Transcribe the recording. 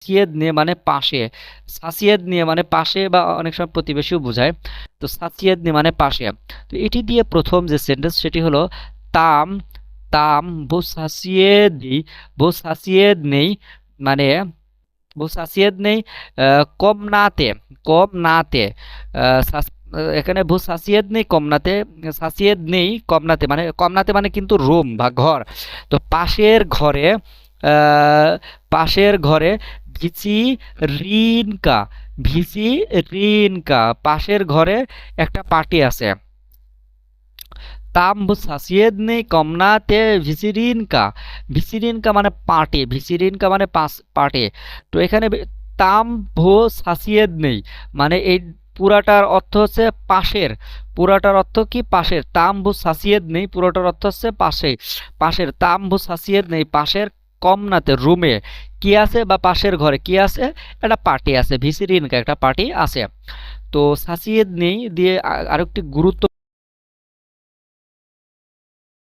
সিয়েদ নিয়ে মানে পাশে, সাসিয়েদ নিয়ে মানে পাশে বা অনেক সময় প্রতিবেশীও বোঝায়। তো সাসিয়েদ নিয়ে মানে পাশে। তো এটি দিয়ে প্রথম যে সেন্টেন্স সেটি হলো তাম তাম বুসাসিয়েদি, বুসাসিয়েদ নেই মানে বুসাসিয়েদ নেই কমনাতে, কমনাতে এখানে বুসাসিয়েদ নেই কমনাতে, সাসিয়েদ নেই কমনাতে, মানে কমনাতে মানে কিন্তু রুম বা ঘর। তো পাশের ঘরে, পাশের ঘরে ভিসি রিনকা, ভিসি রিনকা পাশের ঘরে একটা পার্টি আছে। তাম্বু সাসিয়েদ নেই কমনাতে ভিসিরিনকা, ভিসিরিনকা মানে পার্টি, ভিসিরিনকা মানে পার্টি। তো এখানে তাম্বু সাসিয়েদ নেই মানে এই পুরাটার অর্থ হচ্ছে পাশের, পুরাটার অর্থ কি পাশের, তাম্বু সাসিয়েদ নেই পুরোটার অর্থ হচ্ছে পাশে, পাশের তাম্বু সাসিয়েদ নেই পাশের কমনাতে রুমে কি আছে বা পাশের ঘরে কি আছে, একটা পার্টি আছে, ভিসিরিনকা একটা পার্টি আছে। তো সাসিয়েদ নেই দিয়ে আরেকটি গুরুত্ব